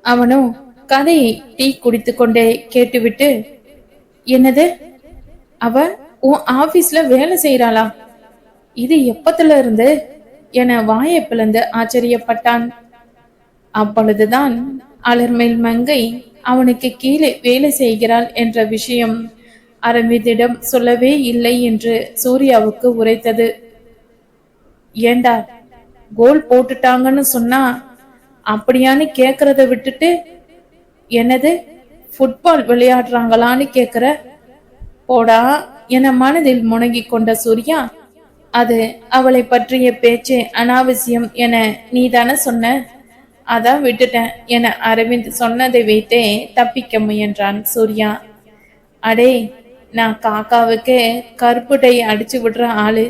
அவனோ கதையை டீ குடித்து கொண்டே கேட்டுவிட்டு, என்னது, அவ உன் ஆபீஸ்ல வேலை செய்யறாளா? இது எப்பத்துல இருந்து என வாயை பிளந்து ஆச்சரியப்பட்டான். அப்பொழுதுதான் அலர்மேல் மங்கை அவனுக்கு கீழே வேலை செய்கிறாள் என்ற விஷயம் அரவிந்திடம் சொல்லவே இல்லை என்று சூர்யாவுக்கு உரைத்தது. ஏண்டா, கோல் போட்டுட்டாங்கன்னு சொன்னா அப்படியான்னு கேக்குறத விட்டுட்டு, என்னது ஃபுட்பால் விளையாடுறாங்களான்னு கேக்குற? போடா என மனதில் முணங்கி கொண்ட சூர்யா, அது அவளை பற்றிய பேச்சு அனாவசியம் என நீதான சொன்ன, அதான் விட்டுட்டேன் என அரவிந்த் சொன்னதை வைத்தே தப்பிக்க முயன்றான் சூர்யா. அடே, நான் காக்காவுக்கு கருப்பு டை அடிச்சு விடுற ஆளு,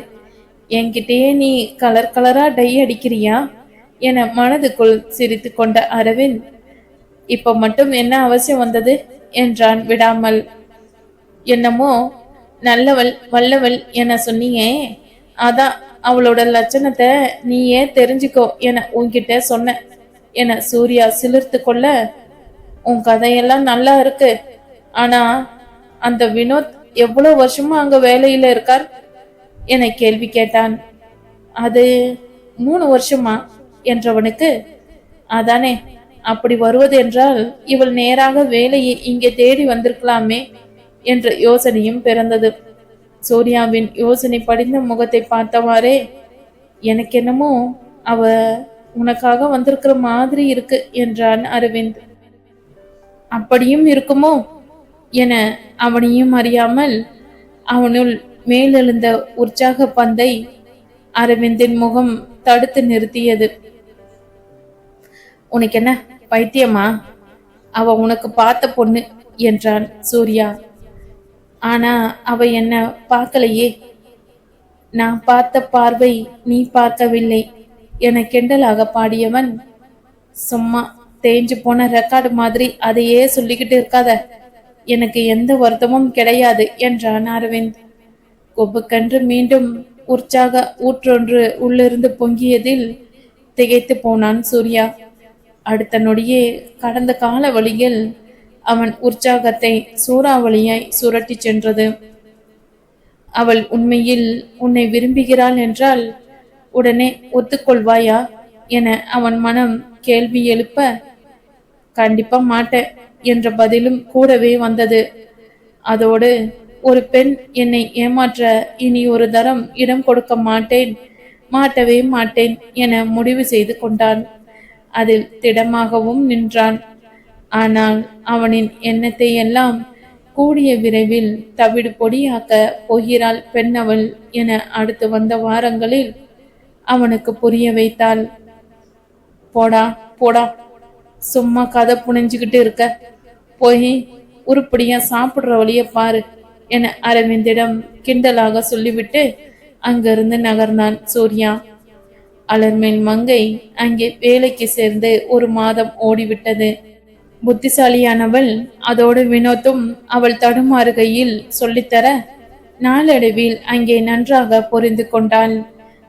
என்கிட்டயே நீ கலர் கலரா டை அடிக்கிறியா என மனதுக்குள் சிரித்து கொண்ட அரவிந்த், இப்ப மட்டும் என்ன அவசியம் வந்தது என்றான் விடாமல். என்னமோ நல்லவள் வல்லவள் என சொன்னியே, அதான் அவளோட லட்சணத்தை நீயே தெரிஞ்சுக்கோ என உன்கிட்ட சொன்ன என சூர்யா சிலிர்த்து கொள்ள, உன் கதையெல்லாம் நல்லா இருக்கு, ஆனா அந்த வினோத் எவ்வளவு வருஷமா அங்க வேலையில இருக்கார் என கேள்வி கேட்டான். அது 3 வருஷமா என்றவனுக்கு, அதானே, அப்படி வருவது என்றால் இவள் நேராக வேலையை இங்கே தேடி வந்திருக்கலாமே என்ற யோசனையும் பிறந்தது. சூர்யாவின் யோசனை படிந்த முகத்தை பார்த்தவாறே, எனக்கு என்னமோ அவ உனக்காக வந்திருக்கிற மாதிரி இருக்கு என்றான் அரவிந்த். அப்படியும் இருக்குமோ என அவனையும் அறியாமல் அவனுள் மேலெழுந்த உற்சாக பந்தை அரவிந்தின் முகம் தடுத்து நிறுத்தியது. உனக்கு என்ன பைத்தியமா? அவ உனக்கு பார்த்த பொண்ணு என்றான் சூர்யா. ஆனா அவ என்ன பார்க்கலையே. நான் பார்த்த பார்வை நீ பார்க்கவில்லை என கிண்டலாக பாடியவன், சும்மா தேஞ்சு போன ரெக்கார்டு மாதிரி அதையே சொல்லிக்கிட்டு இருக்காத, எனக்கு எந்த வருத்தமும் கிடையாது என்றான் அரவிந்த். கொப்புக்கென்று மீண்டும் உற்சாக ஊற்றொன்று உள்ளிருந்து பொங்கியதில் திகைத்து போனான் சூர்யா. அடுத்த நொடியே கடந்த கால வழியில் அவன் உற்சாகத்தை சூறாவளியாய் சுரட்டி சென்றது. அவள் உண்மையில் உன்னை விரும்புகிறாள் என்றால் உடனே ஒத்துக்கொள்வாயா என அவன் மனம் கேள்வி எழுப்ப, கண்டிப்பா மாட்டேன் என்ற பதிலும் கூடவே வந்தது. அதோடு, ஒரு பெண் என்னை ஏமாற்ற இனி ஒரு தரம் இடம் கொடுக்க மாட்டவே மாட்டேன் என முடிவு செய்து கொண்டான். அதில் திடமாகவும் நின்றான். ஆனால் அவனின் எண்ணத்தை எல்லாம் கூடிய விரைவில் தவிடு பொடியாக்க போகிறாள் பெண்ணவள் என அடுத்து வந்த வாரங்களில் அவனுக்கு புரிய வைத்தாள். போடா போடா, சும்மா கதை புனைஞ்சுக்கிட்டு இருக்க, போய் உருப்படியா சாப்பிடுற வழிய பாரு என அரவிந்திடம் கிண்டலாக சொல்லிவிட்டு அங்கிருந்து நகர்ந்தான் சூர்யா. அலர்மேல் மங்கை அங்கே வேலைக்கு சேர்ந்து 1 மாதம் ஓடிவிட்டது. புத்திசாலியானவள், அதோடு வினோத்தும் அவள் தடுமாறுகையில் சொல்லித்தர நாளடைவில் அங்கே நன்றாக புரிந்து கொண்டாள்.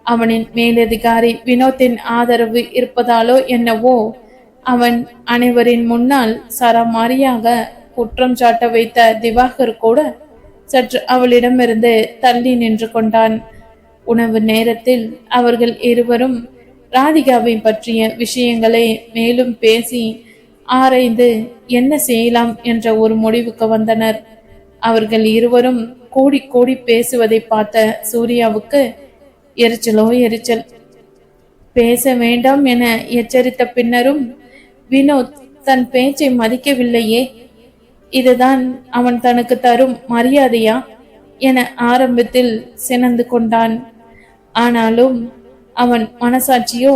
அவனின் மேலதிகாரி வினோத்தின் ஆதரவு இருப்பதாலோ என்னவோ அவன் அனைவரின் முன்னால் சரமாரியாக குற்றம் சாட்ட வைத்த திவாகர் கூட சற்று அவளிடமிருந்து தள்ளி நின்று கொண்டான். உணவு நேரத்தில் அவர்கள் இருவரும் ராதிகாவை பற்றிய விஷயங்களை மேலும் பேசி ஆராய்ந்து என்ன செய்யலாம் என்ற ஒரு முடிவுக்கு வந்தனர். அவர்கள் இருவரும் கூடி கூடி பேசுவதை பார்த்த சூர்யாவுக்கு எரிச்சலோ எரிச்சல். பேச வேண்டாம் என எச்சரித்த பின்னரும் வினோத் தன் பேச்சை மதிக்கவில்லையே. இதுதான் அவன் தனக்கு தரும் மரியாதையா என ஆரம்பத்தில் சினந்து கொண்டான். ஆனாலும் அவன் மனசாட்சியோ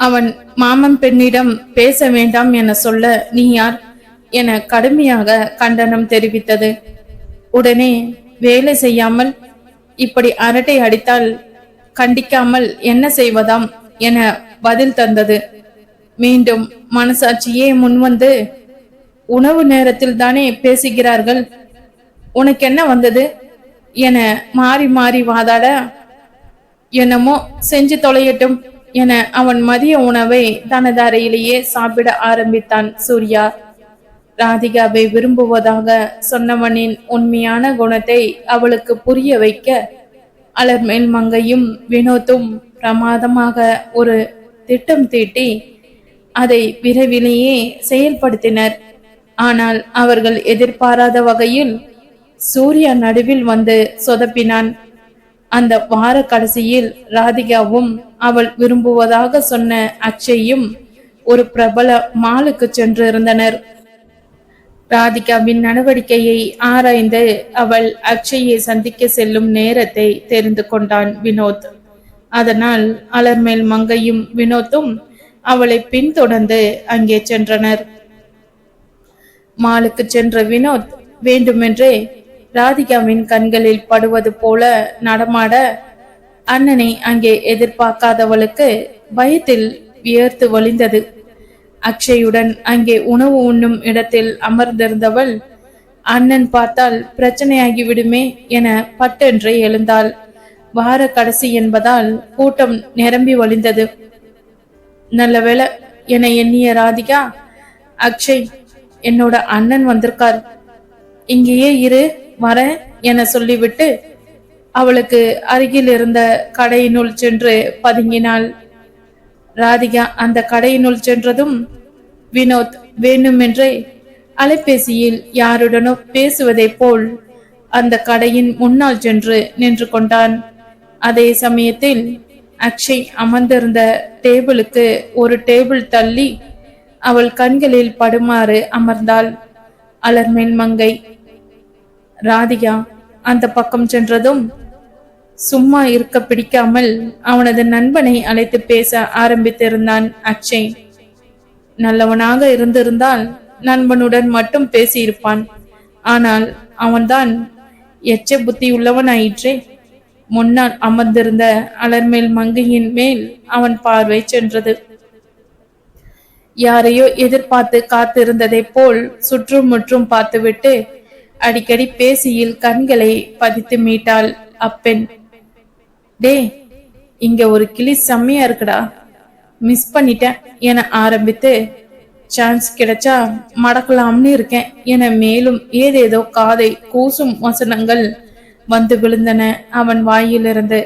அவன் மாமன் பெண்ணிடம் பேச வேண்டாம் என சொல்ல நீ யார் என கடுமையாக கண்டனம் தெரிவித்தது. உடனே வேலை செய்யாமல் இப்படி அரட்டை அடித்தால் கண்டிக்காமல் என்ன செய்வதாம் என பதில் தந்தது. மீண்டும் மனசாட்சியே முன்வந்து, உணவு நேரத்தில் தானே பேசுகிறார்கள், உனக்கு என்ன வந்தது என மாறி மாறி வாதாட, என்னமோ செஞ்சு தொலையட்டும் என அவன் மதிய உணவை தனது அறையிலேயே சாப்பிட ஆரம்பித்தான் சூர்யா. ராதிகாவை விரும்புவதாக சொன்னவனின் உண்மையான குணத்தை அவளுக்கு புரிய வைக்க அலர்மேல் மங்கையும் வினோத்தும் பிரமாதமாக ஒரு திட்டம் தீட்டி அதை விரைவிலேயே செயல்படுத்தினர். ஆனால் அவர்கள் எதிர்பாராத வகையில் சூர்யா நடுவில் வந்து சொதப்பினான். அந்த வார கடைசியில் ராதிகாவும் அவள் விரும்புவதாக சொன்ன அக்ஷயும் ஒரு பிரபல மாலுக்கு சென்று இருந்தனர். ராதிகாவின் நடவடிக்கையை ஆராய்ந்து அவள் அக்ஷயை சந்திக்க செல்லும் நேரத்தை தெரிந்து கொண்டான் வினோத். அதனால் அலர்மேல் மங்கையும் வினோத்தும் அவளை பின்தொடர்ந்து அங்கே சென்றனர். மாலுக்கு சென்ற வினோத் வேண்டுமென்றே ராதிகாவின் கண்களில் படுவது போல நடமாட அண்ணனை அங்கே எதிர்பார்க்காதவளுக்கு பயத்தில் வியர்த்து வழிந்தது. அக்ஷயுடன் அங்கே உணவு உண்ணும் இடத்தில் அமர்ந்திருந்தவள் அண்ணன் பார்த்தால் பிரச்சனையாகி விடுமே என பட்டென்று எழுந்தாள். வார கடைசி என்பதால் கூட்டம் நிரம்பி வழிந்தது. நல்ல வேளை என எண்ணிய ராதிகா, அக்ஷய், என்னோட அண்ணன் வந்திருக்கார், இங்கேயே இரு, வர என சொல்லிவிட்டு அவளுக்கு அருகில் இருந்த கடையினுள் சென்று பதுங்கினாள். ராதிகா அந்த கடையினுள் சென்றதும் வினோத் வேண்டுமென்றே அலைபேசியில் யாருடனோ பேசுவதை போல் அந்த கடையின் முன்னால் சென்று நின்று கொண்டான். அதே சமயத்தில் அக்ஷய் அமர்ந்திருந்த டேபிளுக்கு ஒரு டேபிள் தள்ளி அவள் கண்களில் படுமாறு அமர்ந்தாள் அலர்மேல் மங்கை. ராதிகா அந்த பக்கம் சென்றதும் சும்மா இருக்க பிடிக்காமல் அவனது நண்பனை அழைத்து பேச ஆரம்பித்திருந்தான் அக்ஷய். நல்லவனாக இருந்திருந்தால் நண்பனுடன் மட்டும் பேசியிருப்பான். ஆனால் அவன்தான் எச்ச புத்தி உள்ளவனாயிற்றே. முன்னால் அமர்ந்திருந்த அலர்மேல் மங்கையின் மேல் அவன் பார்வை சென்றது. யாரையோ எதிர்பார்த்து காத்திருந்ததை போல் சுற்றுமுற்றும் பார்த்துவிட்டு அடிக்கடி பேசியில் கண்களை பதித்து மீட்டாள் அப்பெண். டே, இங்க ஒரு கிளி செம்மையா இருக்குடா, மிஸ் பண்ணிட்டேன் என ஆரம்பித்து சான்ஸ் கிடைச்சா மடக்கலாம்னு இருக்கேன் என மேலும் ஏதேதோ காதை கூசும் வசனங்கள் வந்து விழுந்தன அவன் வாயிலிருந்து.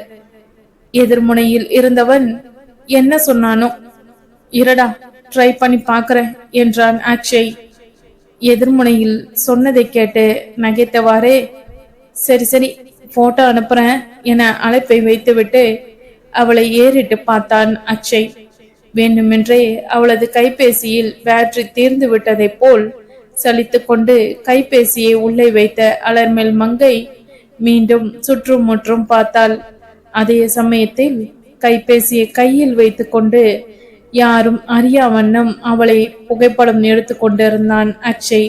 எதிர்முனையில் இருந்தவன் என்ன சொன்னானோ, இருடா ட்ரை பண்ணி பாக்குறேன் என்றான் அக்ஷய். எதிர்முனையில் சொன்னதை கேட்டு நகைத்தவாறே சரி சரி போட்டோ அனுப்புறேன் என அழைப்பை வைத்துவிட்டு அவளை ஏறிட்டு பார்த்தான் அக்ஷய். வேண்டுமென்றே அவளது கைபேசியில் பேட்டரி தீர்ந்து விட்டதை போல் சலித்து கொண்டு கைபேசியை உள்ளே வைத்த அலர்மேல் மங்கை மீண்டும் சுற்றுமுற்றும் பார்த்தாள். அதே சமயத்தில் கைபேசியை கையில் வைத்து கொண்டு யாரும் அறியா வண்ணம் அவளை புகைப்படம் எடுத்து கொண்டிருந்தான் அக்ஷய்.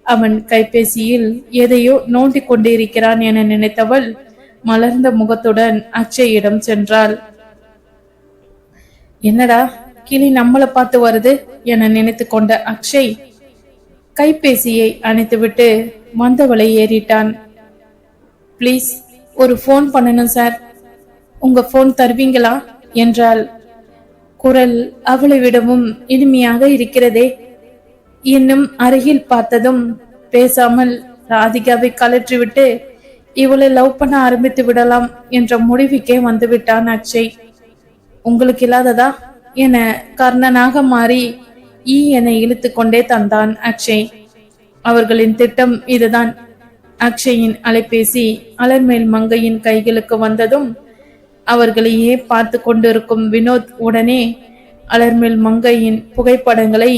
அவன் கைபேசியில் எதையோ நோண்டி கொண்டிருக்கிறான் என நினைத்தவள் மலர்ந்த முகத்துடன் அக்ஷயிடம் சென்றாள். என்னடா கிளி நம்மளை பார்த்து வருது என நினைத்து கொண்ட அக்ஷய் கைபேசியை அணைத்துவிட்டு வந்தவளை ஏறிட்டான். பிளீஸ் ஒரு போன் பண்ணணும் சார், உங்க போன் தருவீங்களா என்றாள். குரல் அவளை விடவும் இனிமையாக இருக்கிறதே. இன்னும் அருகில் பார்த்ததும் பேசாமல் ராதிகாவை கலற்றிவிட்டு இவளை லவ் பண்ண ஆரம்பித்து விடலாம் என்ற முடிவுக்கே வந்து விட்டான் அக்ஷய். உங்களுக்கு இல்லாததா என கர்ணனாக மாறி என இழுத்து கொண்டே தந்தான் அக்ஷய். அவர்களின் திட்டம் இதுதான். அக்ஷயின் அலைபேசி அலர்மேல் மங்கையின் கைகளுக்கு வந்ததும் அவர்களையே பார்த்து கொண்டிருக்கும் வினோத் உடனே அலர்மேல் மங்கையின் புகைப்படங்களை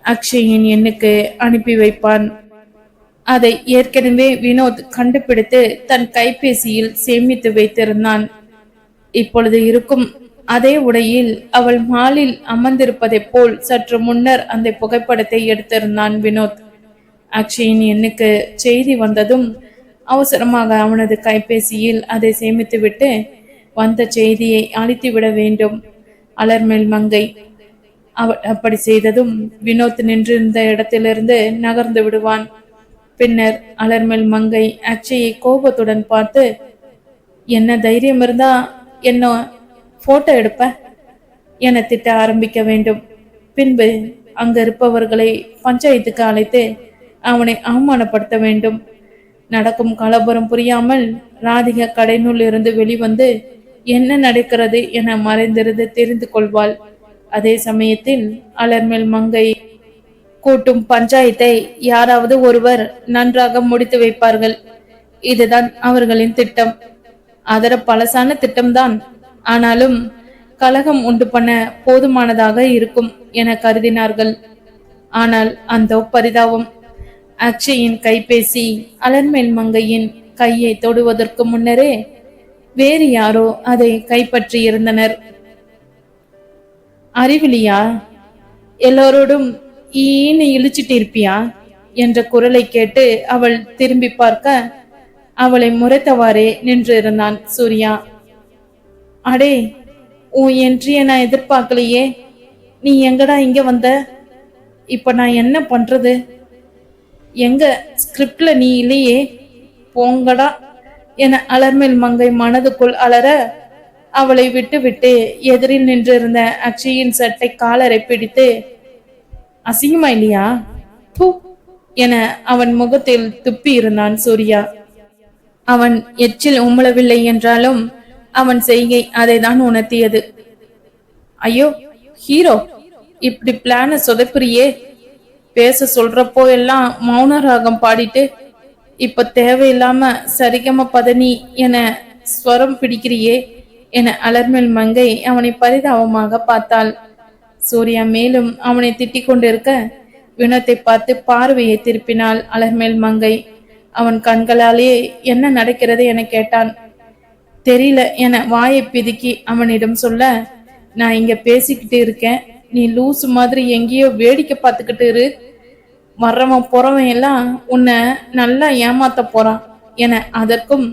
அக்ஷயின் எண்ணுக்கு அனுப்பி வைப்பான். அதை ஏற்கனவே வினோத் கண்டுபிடித்து தன் கைபேசியில் சேமித்து வைத்திருந்தான். இப்பொழுது இருக்கும் அதே உடையில் அவள் மாலில் அமர்ந்திருப்பதை போல் சற்று முன்னர் அந்த புகைப்படத்தை எடுத்திருந்தான் வினோத். அக்ஷயின் எண்ணுக்கு செய்தி வந்ததும் அவசரமாக அவனது கைபேசியில் அதை சேமித்துவிட்டு வந்த செய்தியை அழித்துவிட வேண்டும் அலர்மேல் மங்கை. அவள் அப்படி செய்ததும் வினோத் நின்றிருந்த இடத்திலிருந்து நகர்ந்து விடுவான். பின்னர் அலர்மேல் மங்கை அக்ஷயை கோபத்துடன் பார்த்து, என்ன தைரியம் இருந்தா என்ன போட்டோ எடுப்ப, என திட்ட ஆரம்பிக்க வேண்டும். பின்பு அங்க இருப்பவர்களை பஞ்சாயத்துக்கு அழைத்து அவனை அவமானப்படுத்த வேண்டும். நடக்கும் கலவரம் புரியாமல் ராதிகா கடைனுள் இருந்து வெளிவந்து என்ன நடக்கிறது என மறைந்திருந்து தெரிந்து கொள்வாள். அதே சமயத்தில் அலர்மேல் மங்கை கூட்டும் பஞ்சாயத்தை யாராவது ஒருவர் நன்றாக முடித்து வைப்பார்கள். இதுதான் அவர்களின் திட்டம். அதர பழசான திட்டம்தான், ஆனாலும் கலகம் உண்டு பண்ண போதுமானதாக இருக்கும் என கருதினார்கள். ஆனால் அந்த பரிதாபம், அக்ஷயின் கைபேசி அலர்மேல் மங்கையின் கையை தொடுவதற்கு முன்னரே வேறு யாரோ அதை கைப்பற்றி இருந்தனர். அறிவிலியா, எல்லோரோடும் ஈன்னு இழிச்சிட்டு இருப்பியா என்ற குரலை கேட்டு அவள் திரும்பி பார்க்க அவளை முறைத்தவாறே நின்று இருந்தான் சூர்யா. அடே, உன் என்ட்ரிய நான் எதிர்பார்க்கலையே. நீ எங்கடா இங்க வந்த? இப்ப நான் என்ன பண்றது? எங்க ஸ்கிரிப்ட்ல நீ இல்லையே, போங்கடா என அலர்மேல் மங்கை மனதுக்குள் அலற அவளை விட்டு விட்டு எதிரில் நின்றிருந்த அக்ஷயின் சட்டை காலரை பிடித்து, அசிங்கமா இல்லையா பூ என அவன் முகத்தில் துப்பி இருந்தான் சூர்யா. அவன் எச்சில் உம்மளவில்லை என்றாலும் அவன் செய்கை அதைதான் உணர்த்தியது. ஐயோ ஹீரோ, இப்படி பிளான சொதப்புறியே. பேச சொல்றப்போ எல்லாம் மௌன ராகம் பாடிட்டு இப்ப தேவையில்லாம சரிகம பதனி என ஸ்வரம் பிடிக்கிறியே என அலர்மேல் மங்கை அவனை பரிதாபமாக பார்த்தாள். சூர்யா மேலும் அவனை திட்டிக் கொண்டிருக்க வினோத்தை பார்த்து பார்வையை திருப்பினாள் அலர்மேல் மங்கை. அவன் கண்களாலே என்ன நடக்கிறது என கேட்டான். தெரியல என வாயை பிதுக்கி அவனிடம் சொல்ல, நான் இங்க பேசிக்கிட்டு இருக்கேன், நீ லூசு மாதிரி எங்கேயோ வேடிக்கை பார்த்துக்கிட்டு இரு. வர்றவன் போறவன் எல்லாம் உன்னை நல்லா ஏமாத்த போறான் என அதற்கும்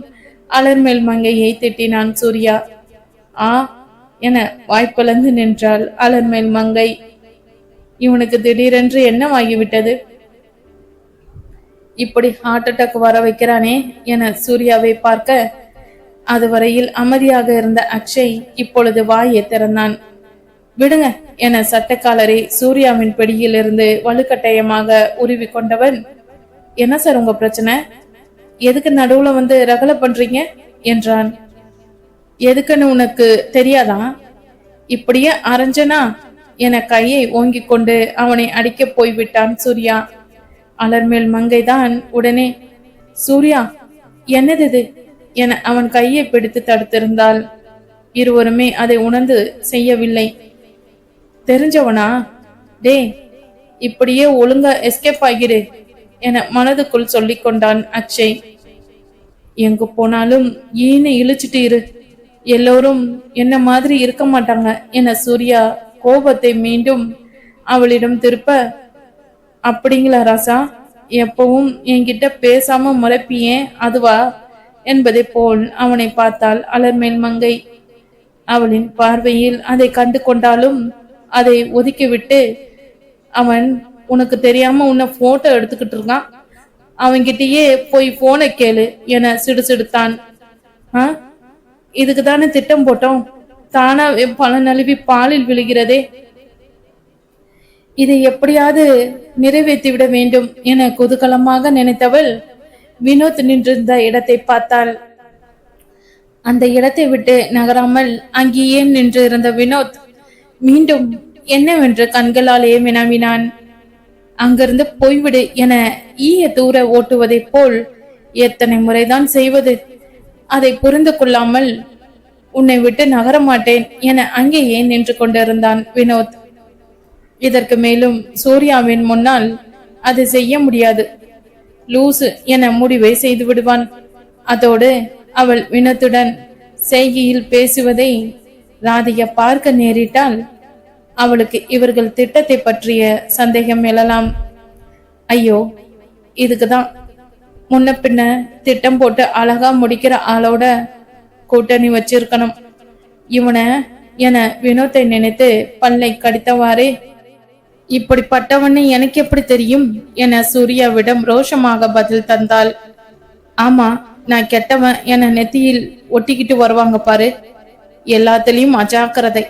அலர்மேல் மங்கையை திட்டினான் சூர்யா. ஆ என வாய்ப்பிழந்து நின்றாள் அலர்மேல் மங்கை. இவனுக்கு திடீரென்று என்னவாகிவிட்டது? இப்படி ஹார்ட் அட்டாக் வர வைக்கிறானே என சூர்யாவை பார்க்க அதுவரையில் அமைதியாக இருந்த அக்ஷய் இப்பொழுது வாயை திறந்தான். விடுங்க என சட்டக்காலரை சூர்யாவின் பிடியில் இருந்து வலுக்கட்டாயமாக உருவி கொண்டவன், என்ன சார் உங்க பிரச்சனை? எதுக்கு நடுவுல வந்து ரகலை பண்றீங்க என்றான். எதுக்குன்னு உனக்கு தெரியாதா? இப்படியே அரைஞ்சனா என கையை ஓங்கிக் கொண்டு அவனை அடிக்க போய்விட்டான் சூர்யா. அலர்மேல் மங்கைதான் உடனே, சூர்யா என்னது இது என அவன் கையை பிடித்து தடுத்திருந்தாள். இருவருமே அதை உணர்ந்து செய்யவில்லை. தெரிஞ்சவனா? டே, இப்படியே ஒழுங்கா எஸ்கேப் ஆகிடு என மனதுக்குள் சொல்லிக் கொண்டான் அக்ஷய். எங்கு போனாலும் ஈன்னு இழுச்சிட்டு இரு, எல்லோரும் என்ன மாதிரி இருக்க மாட்டாங்க என சூர்யா கோபத்தை மீண்டும் அவளிடம் திருப்ப, அப்படிங்களா ராசா, எப்பவும் என்கிட்ட பேசாம முறைப்பியே அதுவா என்பதை போல் அவனை பார்த்தாள் அலர்மேல் மங்கை. அவளின் பார்வையில் அதை கண்டு கொண்டாலும் அதை ஒதுக்கிவிட்டு, அவன் உனக்கு தெரியாம உன்னை போட்டோ எடுத்துக்கிட்டு இருக்கான், அவன்கிட்டயே போய் போனை கேளு என சிடுசிடுத்தான். இதுக்கு தானே திட்டம் போட்டோம், தானாவே பல நழுவி பாலில் விழுகிறதே, இதை எப்படியாவது நிறைவேற்றி விட வேண்டும் என குதூகலமாக நினைத்தவள் வினோத் நின்றிருந்த இடத்தை பார்த்தாள். அந்த இடத்தை விட்டு நகராமல் அங்கேயே நின்று இருந்த வினோத் மீண்டும் என்னவென்று கண்களாலே வினவினான். அங்கிருந்து போய்விடு என ஈய தூர ஓட்டுவதை போல் எத்தனை முறைதான் செய்வது? அதை புரிந்து கொள்ளாமல் உன்னை விட்டு நகர மாட்டேன் என அங்கேயே நின்று கொண்டிருந்தான் வினோத். இதற்கு மேலும் சூர்யாவின் முன்னால் அதை செய்ய முடியாது. லூசு என முடிவை செய்து விடுவான். அதோடு அவள் வினோத்துடன் செய்கையில் பேசுவதை ராதிகா பார்க்க நேரிட்டால் அவளுக்கு இவர்கள் திட்டத்தை பற்றிய சந்தேகம் எழலாம். ஐயோ, இதுக்குதான் முன்ன பின்ன திட்டம் போட்டு அழகா முடிக்கிற ஆளோட கூட்டணி வச்சிருக்கணும் இவனை என வினோத்தை நினைத்து பல்லை கடித்தவாறே, இப்படிப்பட்டவன்னு எனக்கு எப்படி தெரியும் என சூர்யாவிடம் ரோஷமாக பதில் தந்தாள். ஆமா, நான் கெட்டவன் என நெத்தியில் ஒட்டிக்கிட்டு வருவாங்க பாரு, எல்லாத்திலையும் அஜாக்கிரதை.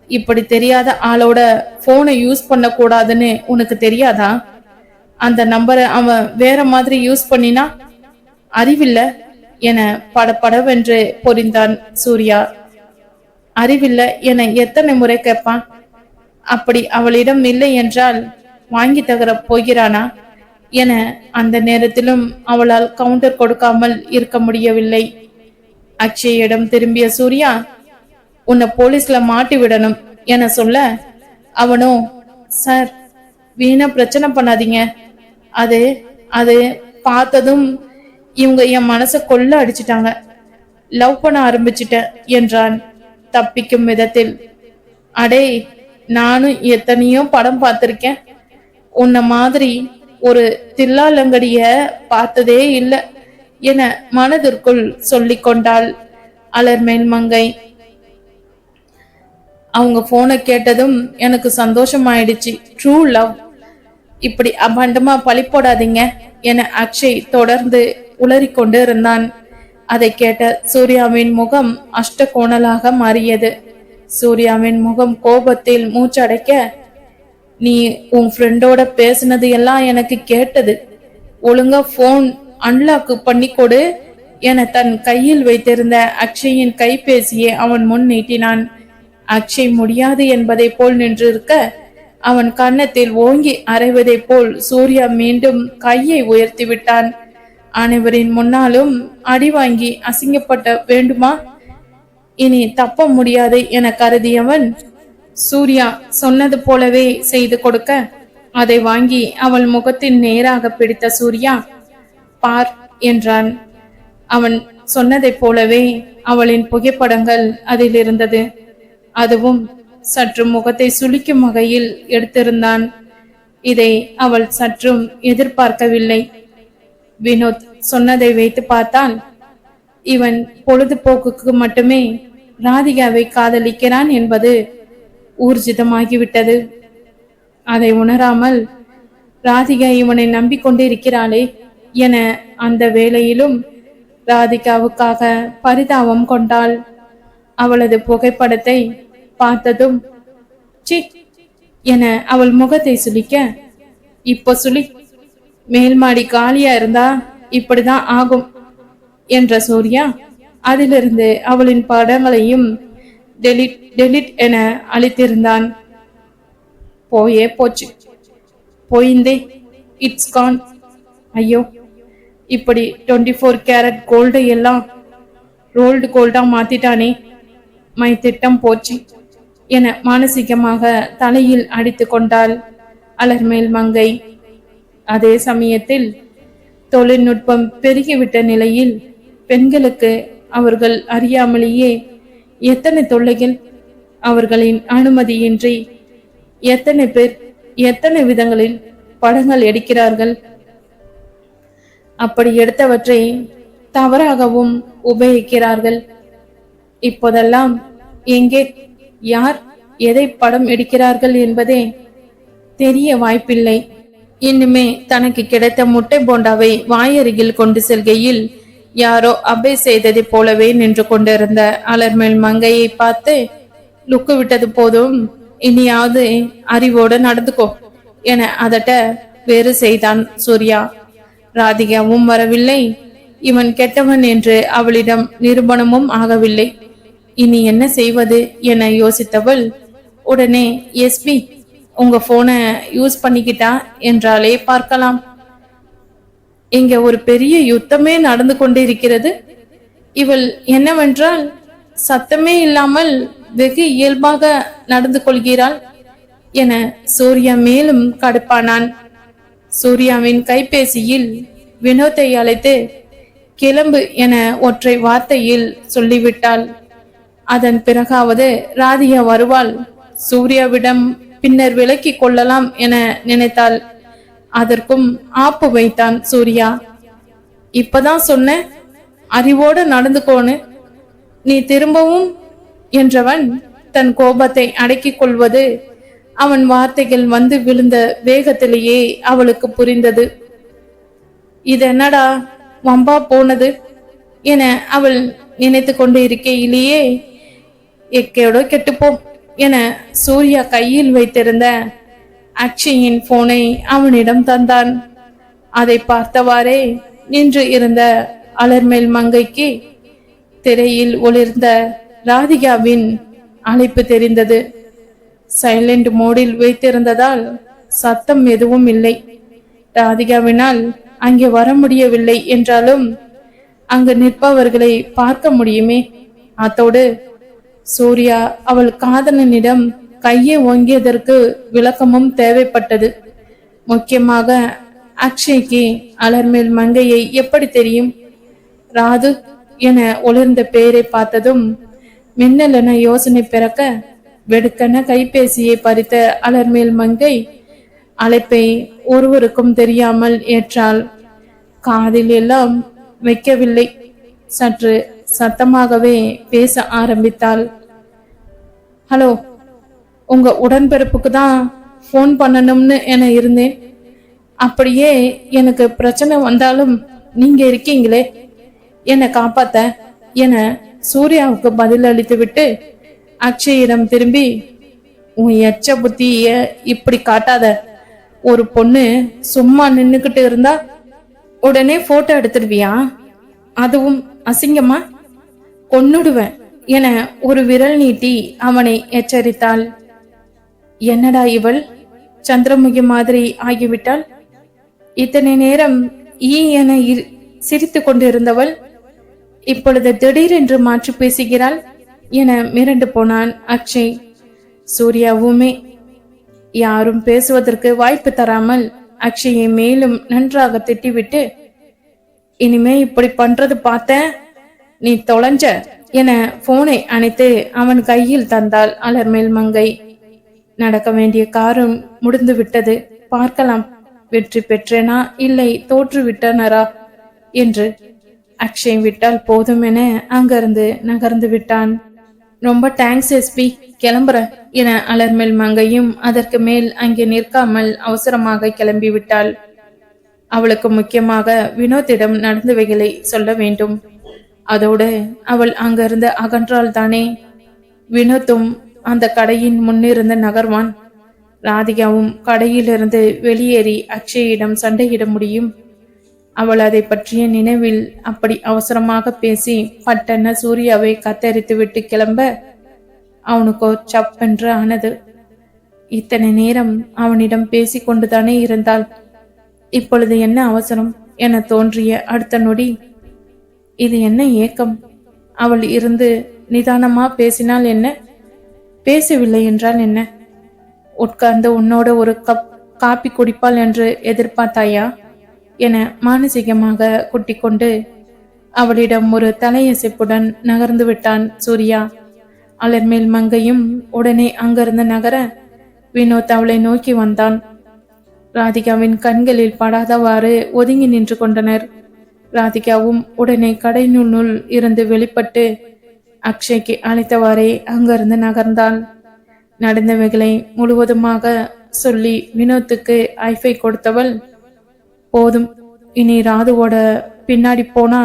இப்படி தெரியாத ஆளோட போனை யூஸ் பண்ண கூடாதுன்னு உனக்கு தெரியாதா? அந்த நம்பரை அவன் வேற மாதிரி யூஸ் பண்ணினா அறிவில்ல என படபடவென்று பொறிந்தான் சூர்யா. அறிவில்ல என எத்தனை முறை கேட்பான்? அப்படி அவளிடம் இல்லை என்றால் வாங்கி தகர போகிறானா என அந்த நேரத்திலும் அவளால் கவுண்டர் கொடுக்காமல் இருக்க முடியவில்லை. அக்ஷயிடம் திரும்பிய சூர்யா, உன்னை போலீஸ்ல மாட்டி விடணும் என சொல்ல, அவனோ, சார் வீணா பிரச்சனை பண்ணாதீங்க, அது அது பார்த்ததும் இவங்க என் மனசை கொள்ள அடிச்சிட்டாங்க, லவ் பண்ண ஆரம்பிச்சிட்டேன் என்றான் தப்பிக்கும் விதத்தில். அடே, நானும் எத்தனையோ படம் பார்த்திருக்கேன், உன்ன மாதிரி ஒரு தில்லாலங்கடிய பார்த்ததே இல்லை என மனதிற்குள் சொல்லிக் கொண்டாள் அலர்மேல் மங்கை. அவங்க போனை கேட்டதும் எனக்கு சந்தோஷமாயிடுச்சு. True love. இப்படி அபாண்டமா பழி போடாதீங்க என அக்ஷய் தொடர்ந்து உளறிக்கொண்டு இருந்தான். அதை கேட்ட சூர்யாவின் முகம் அஷ்டகோணலாக மாறியது. சூர்யாவின் முகம் கோபத்தில் மூச்சடைக்க, நீ உன் ஃப்ரெண்டோட பேசினது எல்லாம் எனக்கு கேட்டது, ஒழுங்கா போன் அன்லாக் பண்ணி கொடு என தன் கையில் வைத்திருந்த அக்ஷயின் கைபேசியை அவன் முன் நீட்டினான். அக்ஷய் முடியாது என்பதை போல் நின்றிருக்க, அவன் கன்னத்தில் ஓங்கி அறைவதை போல் சூர்யா மீண்டும் கையை உயர்த்தி விட்டான். அனைவரின் முன்னாலும் அடி வாங்கி அசிங்கப்பட்ட வேண்டுமா? இனி தப்ப முடியாது என கருதியவன் சூர்யா சொன்னது போலவே செய்து கொடுக்க, அதை வாங்கி அவள் முகத்தின் நேராக பிடித்த சூர்யா, பார் என்றான். அவன் சொன்னதை போலவே அவளின் புகைப்படங்கள் அதில் இருந்தது. அதுவும் சற்று முகத்தை சுளிக்கும் வகையில் எடுத்திருந்தான். இதை அவள் சற்றும் எதிர்பார்க்கவில்லை. வினோத் சொன்னதை வைத்து பார்த்தால் இவன் பொழுதுபோக்குக்கு மட்டுமே ராதிகாவை காதலிக்கிறான் என்பது ஊர்ஜிதமாகிவிட்டது. அதை உணராமல் ராதிகா இவனை நம்பிக்கொண்டு இருக்கிறாளே என அந்த வேளையிலும் ராதிகாவுக்காக பரிதாபம் கொண்டாள். அவளது புகைப்படத்தை பார்த்ததும் சி என அவள் முகத்தை சுளிக்க, இப்போ சுளி, மேல் மாடி காலியா இருந்தா இப்படிதான் ஆகும் என்ற சூர்யா அதிலிருந்து அவளின் படங்களையும் டெலிட் டெலிட் என அழித்திருந்தான். போயே போச்சு, போயிந்தே, இட்ஸ் கான். ஐயோ, இப்படி 24 கேரட் கோல்டு எல்லாம் ரோல்டு கோல்டா மாத்திட்டானே, மை திட்டம் போச்சு என மானசீகமாக தலையில் அடித்து கொண்டாள் அலர்மேல் மங்கை. அதே சமயத்தில் தொழில்நுட்பம் பெருகிவிட்ட நிலையில் பெண்களுக்கு அவர்கள் அறியாமலேயே எத்தனை தொல்லைகள், அவர்களின் அனுமதியின்றி எத்தனை பேர் எத்தனை விதங்களில் படங்கள் எடுக்கிறார்கள். அப்படி எடுத்தவற்றை தவறாகவும் உபயோகிக்கிறார்கள். இப்போதெல்லாம் எங்கே யார் எதை படம் எடுக்கிறார்கள் என்பதே தெரிய வாய்ப்பில்லை. இன்னுமே தனக்கு கிடைத்த முட்டை போண்டாவை வாயருகில் கொண்டு செல்கையில் யாரோ அபே செய்ததை போலவே நின்று கொண்டிருந்த அலர்மேல் மங்கையை பார்த்து, லுக்கு விட்டது போதும், இனியாவது அறிவோடு நடந்துக்கோ என அதட்ட வேறு செய்தான் சூர்யா. ராதிகாவும் வரவில்லை. இவன் கெட்டவன் என்று அவளிடம் நிரூபணமும் ஆகவில்லை. இனி என்ன செய்வது என யோசித்தவள் உடனே, எஸ்பி உங்க போனை யூஸ் பண்ணிக்கிட்டா என்றாலே பார்க்கலாம். இங்க ஒரு பெரிய யுத்தமே நடந்து கொண்டிருக்கிறது. இவள் என்னவென்றால் சத்தமே இல்லாமல் வெகு இயல்பாக நடந்து கொள்கிறாள் என சூர்யா மேலும் கடுப்பானான். சூர்யாவின் கைபேசியில் வினோத்தை அழைத்து கிளம்பு என ஒற்றை வார்த்தையில் சொல்லிவிட்டாள். அதன் பிறகாவது ராதிகா வருவாள், சூர்யாவிடம் பின்னர் விலக்கி கொள்ளலாம் என நினைத்தாள். அதற்கும் ஆப்பு வைத்தான் சூர்யா. இப்பதான் சொன்ன அறிவோடு நடந்துக்கோன்னு, நீ திரும்பவும் என்றவன் தன் கோபத்தை அடக்கிக் கொள்வது அவன் வார்த்தைகள் வந்து விழுந்த வேகத்திலேயே அவளுக்கு புரிந்தது. இது என்னடா வம்பா போனது என அவள் நினைத்து கொண்டு இருக்கையிலேயே, எக்கையோட கெட்டுப்போம் என சூர்யா கையில் வைத்திருந்த அக்ஷயின் போனை அவனிடம் தந்தான். அதை பார்த்தவாறே நின்று இருந்த அலர்மேல் மங்கைக்கு திரையில் ஒளிர்ந்த ராதிகாவின் அழைப்பு தெரிந்தது. சைலண்ட் மோடில் வைத்திருந்ததால் சத்தம் எதுவும் இல்லை. ராதிகாவினால் அங்கே வர முடியவில்லை என்றாலும் அங்கு நிற்பவர்களை பார்க்க முடியுமே. அத்தோடு சூர்யா அவள் காதலனிடம் கையை ஓங்கியதற்கு விளக்கமும் தேவைப்பட்டது. முக்கியமாக அக்ஷய்க்கு அலர்மேல் மங்கையை எப்படி தெரியும்? ராது என ஒளிர்ந்த பெயரை பார்த்ததும் மின்னலென யோசனை பிறக்க வெடுக்கென கைபேசியை பறித்த அலர்மேல் மங்கை அழைப்பை ஒருவருக்கும் தெரியாமல் ஏற்றாள். காதில் எல்லாம் வைக்கவில்லை, சற்று சத்தமாகவே பேச ஆரம்பித்தாள். ஹலோ, உங்க உடன்பிறப்புக்கு தான் ஃபோன் பண்ணணும்னு என இருந்தேன். அப்படியே எனக்கு பிரச்சனை வந்தாலும் நீங்க இருக்கீங்களே என்னை காப்பாத்த என சூர்யாவுக்கு பதில் அளித்து விட்டு அக்ஷயிடம் திரும்பி, உன் எச்ச புத்திய இப்படி காட்டாத. ஒரு பொண்ணு சும்மா நின்னுக்கிட்டு இருந்தா உடனே போட்டோ எடுத்துடுவியா? அதுவும் அசிங்கமா? கொன்னுடுவேன் என ஒரு விரல் நீட்டி அவனை எச்சரித்தாள். என்னடா இவள் சந்திரமுகி மாதிரி ஆகிவிட்டாள். இத்தனை நேரம் என சிரித்து கொண்டிருந்தவள் இப்பொழுது திடீரென்று மாற்றி பேசுகிறாள் என மிரண்டு போனான் அக்ஷய். சூர்யாவுமே யாரும் பேசுவதற்கு வாய்ப்பு தராமல் அக்ஷயை மேலும் நன்றாக திட்டிவிட்டு, இனிமே இப்படி பண்றது பார்த்த நீ தொலைஞ்ச என போனை அணைத்து அவன் கையில் தந்தாள் அலர்மேல் மங்கை. நடக்க வேண்டிய காரம் முடிந்து விட்டது, பார்க்கலாம் வெற்றி பெற்றேனா இல்லை தோற்று விட்டனரா என்று. அக்ஷய் விட்டால் போதும் என அங்கிருந்து நகர்ந்து விட்டான். ரொம்ப தேங்க்ஸ் எஸ்பி, கிளம்புற என அலர்மேல் மங்கையும் அதற்கு மேல் அங்கே நிற்காமல் அவசரமாக கிளம்பி விட்டாள். அவளுக்கு முக்கியமாக வினோத்திடம் நடந்தவைகளை சொல்ல வேண்டும். அதோடு அவள் அங்கிருந்து அகன்றாள் தானே. வினோத்தும் அந்த கடையின் முன்னிருந்து நகர்வான். ராதிகாவும் கடையிலிருந்து வெளியேறி அக்ஷயிடம் சண்டையிட முடியும். அவள் அதை பற்றிய நினைவில் அப்படி அவசரமாக பேசி பட்டென சூர்யாவை கத்தரித்து விட்டு கிளம்ப அவனுக்கோ சப்பென்று ஆனது. இத்தனை நேரம் அவனிடம் பேசி கொண்டுதானே இருந்தாள், இப்பொழுது என்ன அவசரம் என தோன்றிய அடுத்த நொடி இது என்ன ஏக்கம்? அவள் இருந்து நிதானமா பேசினால் என்ன, பேசவில்லை என்றால் என்ன? உட்கார்ந்து உன்னோட ஒரு கப் காப்பி குடிப்பாள் என்று எதிர்பார்த்தாயா என மானசீகமாக குட்டிக்கொண்டு அவளிடம் ஒரு தலையசைப்புடன் நகர்ந்து விட்டான் சூர்யா. அலர்மேல் மங்கையும் உடனே அங்கிருந்து நகர வினோத் அவளை நோக்கி வந்தான். ராதிகாவின் கண்களில் படாதவாறு ஒதுங்கி நின்று கொண்டனர். ராதிகாவும் உடனே கடையினுள் இருந்து வெளிப்பட்டு அக்ஷய்க்கு அழைத்தவாறே அங்கிருந்து நகர்ந்தாள். நடந்தவைகளை முழுவதுமாக சொல்லி வினோத்துக்கு ஐஃபை கொடுத்தவள், போதும், இனி ராதுவோட பின்னாடி போனா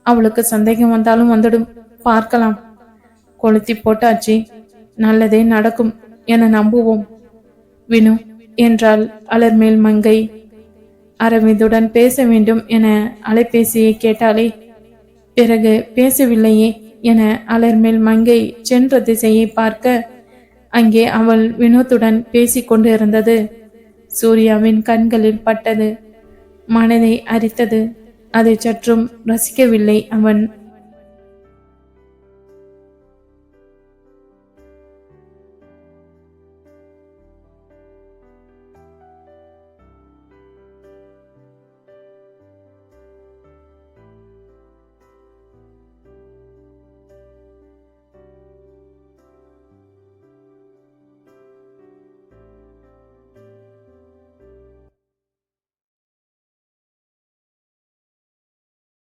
அவளுக்கு சந்தேகம் வந்தாலும் வந்துடும், பார்க்கலாம். கொளுத்தி போட்டாச்சு, நல்லதே நடக்கும் என நம்புவோம் வினு என்றாள் அலர்மேல் மங்கை. அரவிந்துடன் பேச வேண்டும் என அலைபேசியை கேட்டாலே, பிறகு பேசவில்லையே என அலர்மேல் மங்கை சென்ற திசையை பார்க்க அங்கே அவள் வினோத்துடன் பேசி கொண்டு இருந்தது சூர்யாவின் கண்களில் பட்டது. மனதை அரித்தது. அதை சற்றும் ரசிக்கவில்லை அவன்.